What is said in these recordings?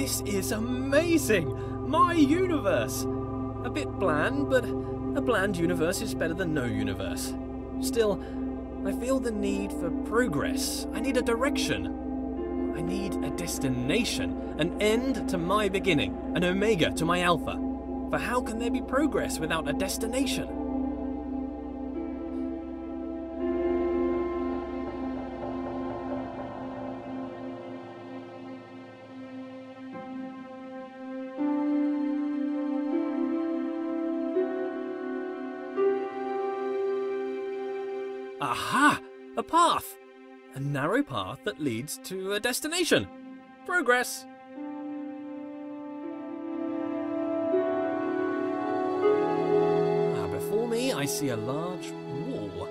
This is amazing! My universe! A bit bland, but a bland universe is better than no universe. Still, I feel the need for progress. I need a direction. I need a destination, an end to my beginning, an omega to my alpha. For how can there be progress without a destination? Aha! A path! A narrow path that leads to a destination. Progress! Before me, I see a large wall.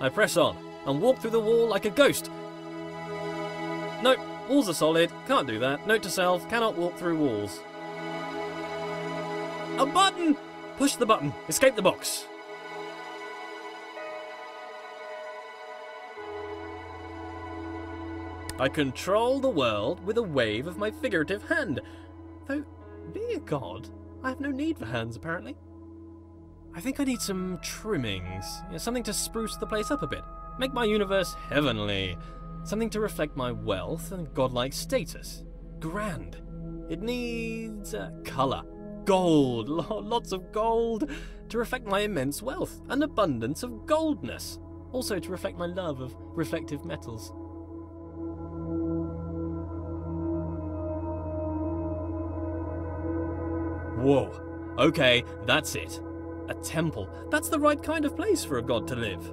I press on and walk through the wall like a ghost. Nope, walls are solid. Can't do that. Note to self, cannot walk through walls. A button! Push the button. Escape the box. I control the world with a wave of my figurative hand. Though, being a god, I have no need for hands, apparently. I think I need some trimmings. Something to spruce the place up a bit. Make my universe heavenly. Something to reflect my wealth and godlike status. Grand. It needs colour. Gold. Lots of gold. To reflect my immense wealth. An abundance of goldness. Also to reflect my love of reflective metals. Whoa, okay, that's it. A temple. That's the right kind of place for a god to live.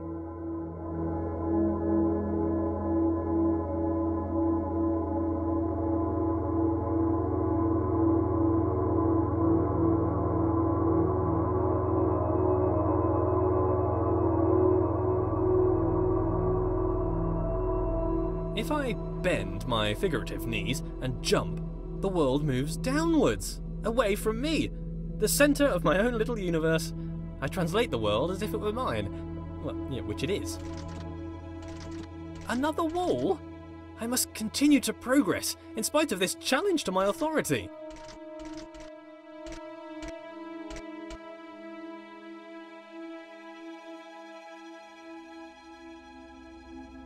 If I bend my figurative knees and jump, the world moves downwards. Away from me, the centre of my own little universe. I translate the world as if it were mine. Well, which it is. Another wall? I must continue to progress, in spite of this challenge to my authority.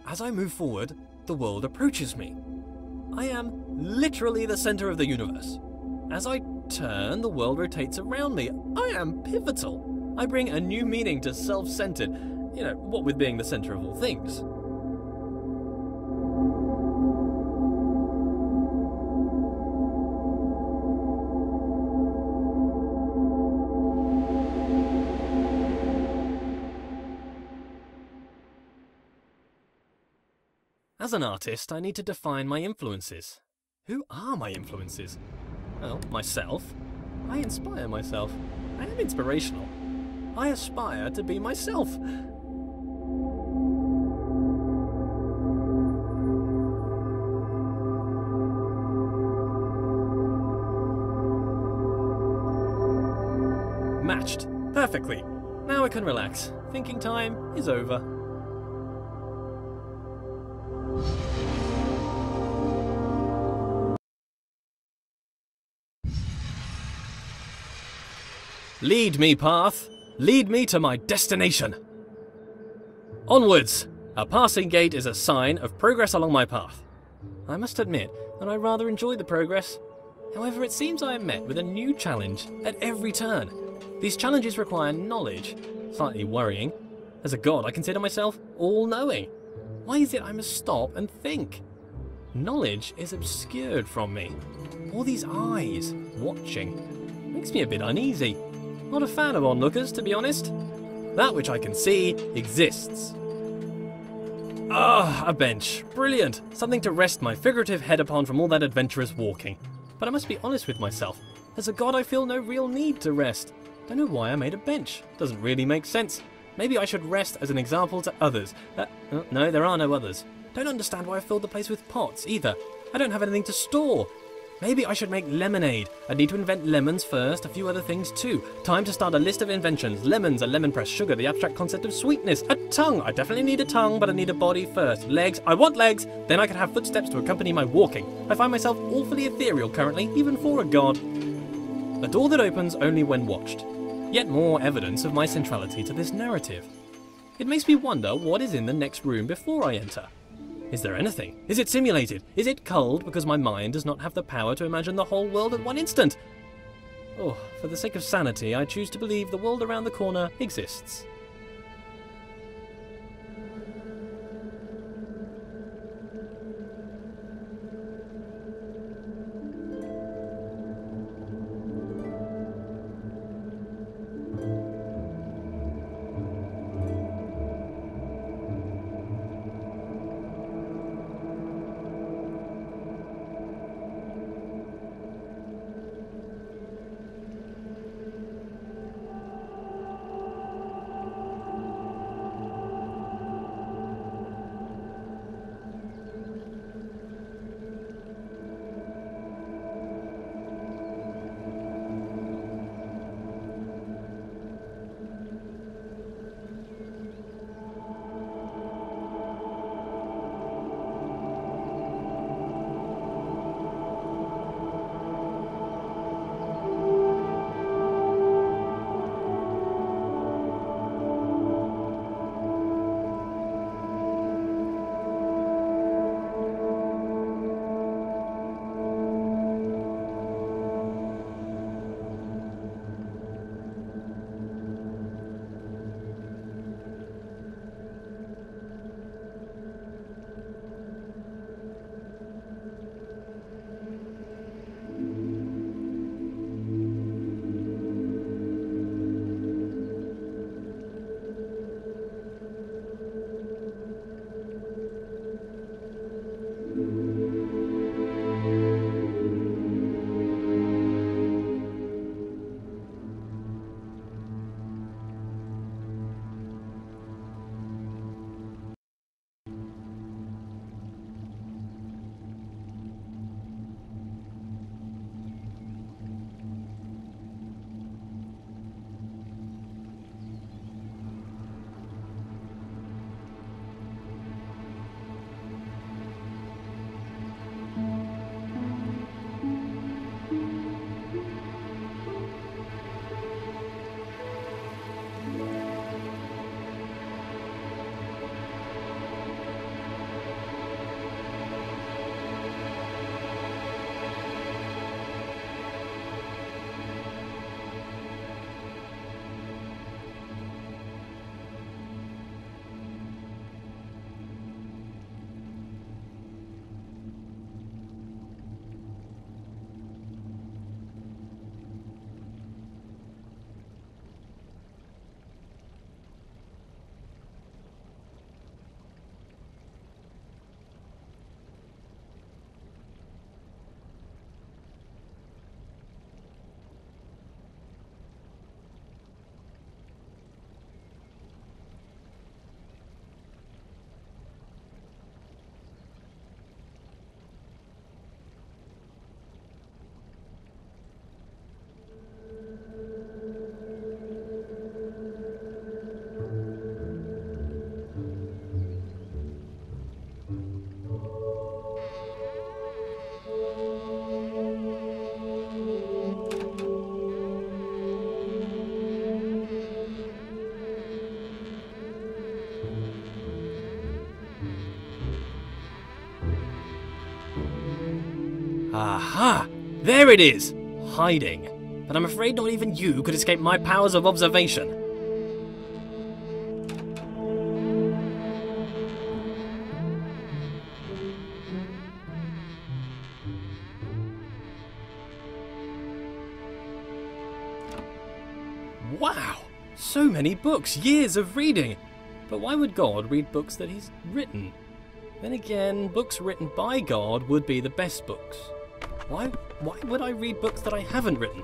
As I move forward, the world approaches me. I am literally the centre of the universe. As I turn, the world rotates around me. I am pivotal. I bring a new meaning to self-centered. What with being the center of all things. As an artist, I need to define my influences. Who are my influences? Well, myself. I inspire myself. I am inspirational. I aspire to be myself. Matched. Perfectly. Now I can relax. Thinking time is over. Lead me, path. Lead me to my destination. Onwards. A passing gate is a sign of progress along my path. I must admit that I rather enjoy the progress. However, it seems I am met with a new challenge at every turn. These challenges require knowledge. Slightly worrying. As a god, I consider myself all-knowing. Why is it I must stop and think? Knowledge is obscured from me. All these eyes watching makes me a bit uneasy. Not a fan of onlookers, to be honest. That which I can see exists. Ah, a bench. Brilliant. Something to rest my figurative head upon from all that adventurous walking. But I must be honest with myself. As a god, I feel no real need to rest. Don't know why I made a bench. Doesn't really make sense. Maybe I should rest as an example to others. No, there are no others. Don't understand why I filled the place with pots, either. I don't have anything to store. Maybe I should make lemonade. I'd need to invent lemons first, a few other things too. Time to start a list of inventions. Lemons, a lemon press, sugar, the abstract concept of sweetness, a tongue. I definitely need a tongue, but I need a body first. Legs, I want legs. Then I could have footsteps to accompany my walking. I find myself awfully ethereal currently, even for a god. A door that opens only when watched. Yet more evidence of my centrality to this narrative. It makes me wonder what is in the next room before I enter. Is there anything? Is it simulated? Is it culled because my mind does not have the power to imagine the whole world at one instant? Oh, for the sake of sanity, I choose to believe the world around the corner exists. Aha! There it is! Hiding. But I'm afraid not even you could escape my powers of observation. Wow! So many books, years of reading! But why would God read books that he's written? Then again, books written by God would be the best books. Why would I read books that I haven't written?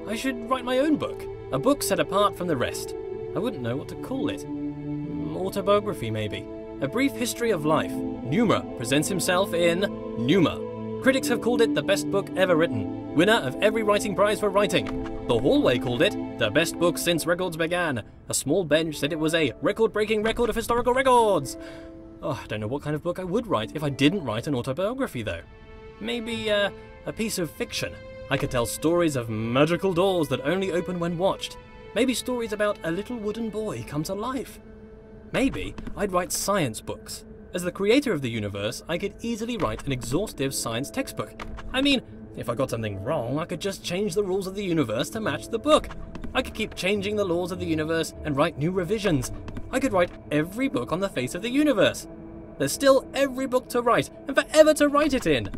I should write my own book. A book set apart from the rest. I wouldn't know what to call it. Autobiography, maybe. A brief history of life. Pneuma presents himself in Pneuma. Critics have called it the best book ever written, winner of every writing prize for writing. The Hallway called it the best book since records began. A small bench said it was a record-breaking record of historical records. Oh, I don't know what kind of book I would write if I didn't write an autobiography, though. Maybe a piece of fiction. I could tell stories of magical doors that only open when watched. Maybe stories about a little wooden boy come to life. Maybe I'd write science books. As the creator of the universe, I could easily write an exhaustive science textbook. I mean, if I got something wrong, I could just change the rules of the universe to match the book. I could keep changing the laws of the universe and write new revisions. I could write every book on the face of the universe. There's still every book to write, and forever to write it in.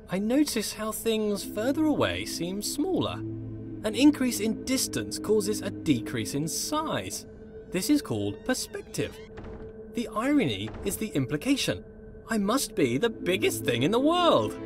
I notice how things further away seem smaller. An increase in distance causes a decrease in size. This is called perspective. The irony is the implication. I must be the biggest thing in the world.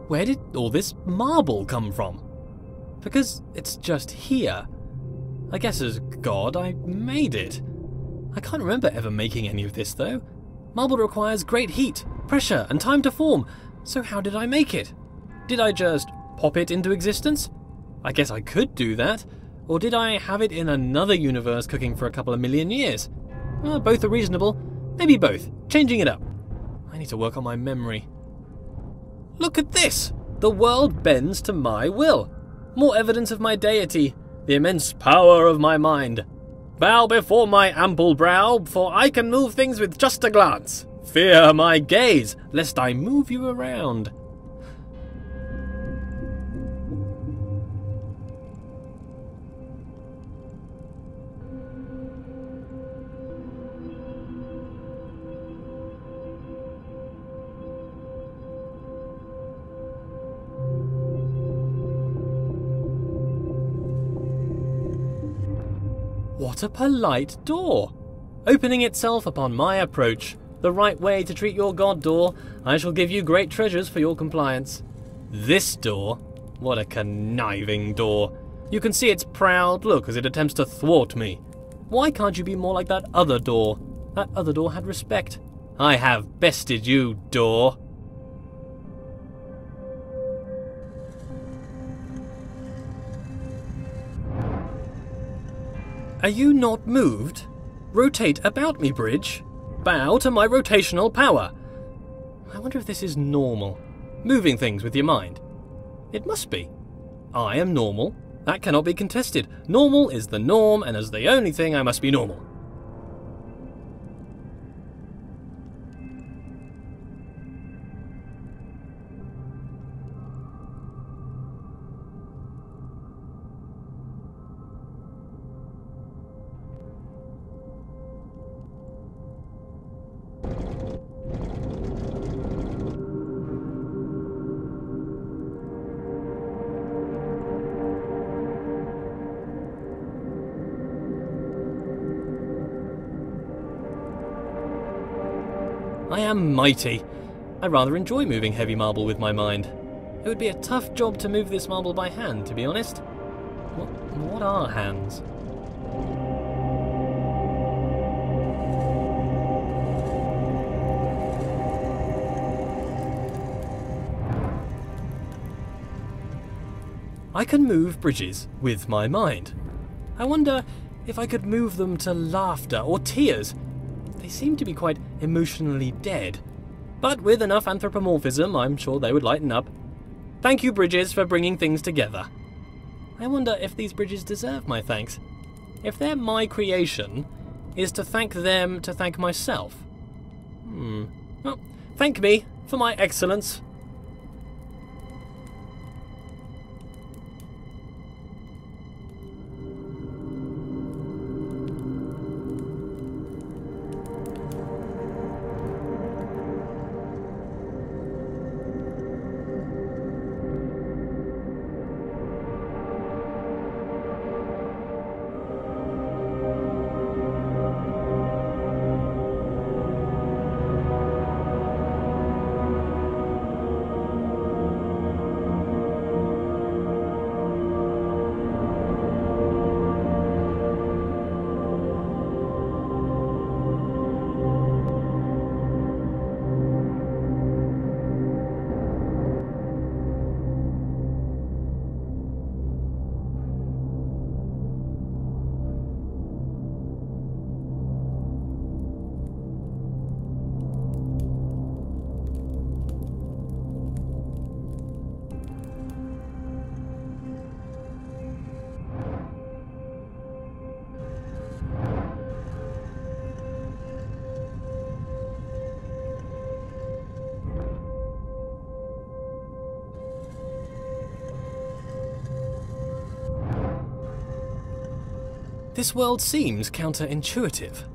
Where did all this marble come from? Because it's just here. I guess as God, I made it. I can't remember ever making any of this though. Marble requires great heat, pressure, and time to form, so how did I make it? Did I just pop it into existence? I guess I could do that. Or did I have it in another universe cooking for a couple of million years? Well, both are reasonable. Maybe both. Changing it up. I need to work on my memory. Look at this! The world bends to my will. More evidence of my deity, the immense power of my mind. Bow before my ample brow, for I can move things with just a glance. Fear my gaze, lest I move you around. What a polite door! Opening itself upon my approach. The right way to treat your god, door. I shall give you great treasures for your compliance. This door? What a conniving door. You can see its proud look as it attempts to thwart me. Why can't you be more like that other door? That other door had respect. I have bested you, door. Are you not moved? Rotate about me, bridge. Bow to my rotational power. I wonder if this is normal. Moving things with your mind. It must be. I am normal. That cannot be contested. Normal is the norm, and as the only thing, I must be normal. I am mighty. I rather enjoy moving heavy marble with my mind. It would be a tough job to move this marble by hand, to be honest. What are hands? I can move bridges with my mind. I wonder if I could move them to laughter or tears. They seem to be quite emotionally dead. But with enough anthropomorphism, I'm sure they would lighten up. Thank you, bridges, for bringing things together. I wonder if these bridges deserve my thanks. If they're my creation, is to thank them to thank myself? Well, thank me for my excellence. This world seems counterintuitive.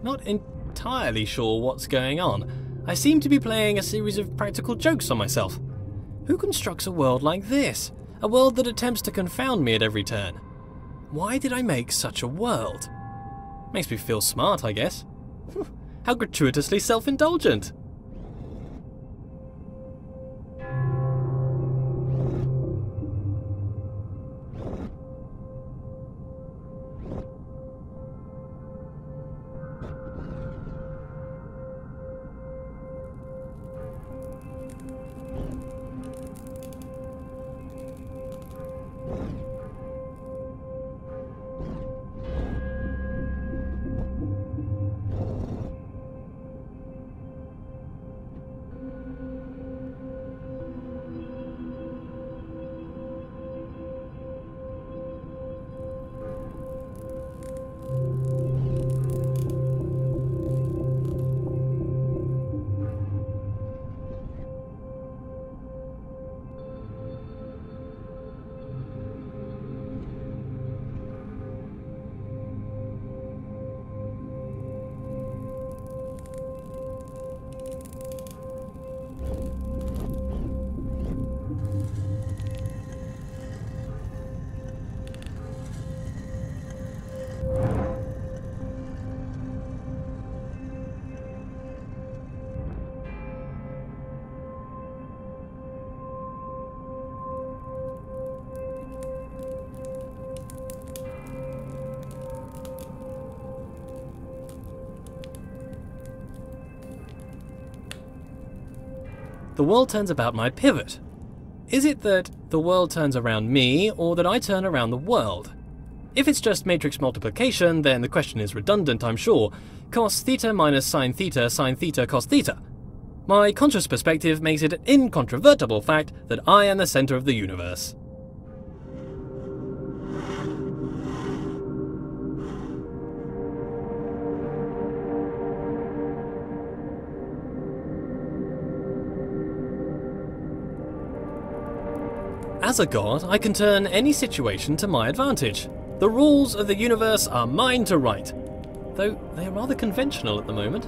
Not entirely sure what's going on. I seem to be playing a series of practical jokes on myself. Who constructs a world like this? A world that attempts to confound me at every turn? Why did I make such a world? Makes me feel smart, I guess. How gratuitously self-indulgent. The world turns about my pivot. Is it that the world turns around me, or that I turn around the world? If it's just matrix multiplication, then the question is redundant, I'm sure. Cos theta minus sine theta cos theta. My conscious perspective makes it an incontrovertible fact that I am the centre of the universe. As a god, I can turn any situation to my advantage. The rules of the universe are mine to write, though they are rather conventional at the moment.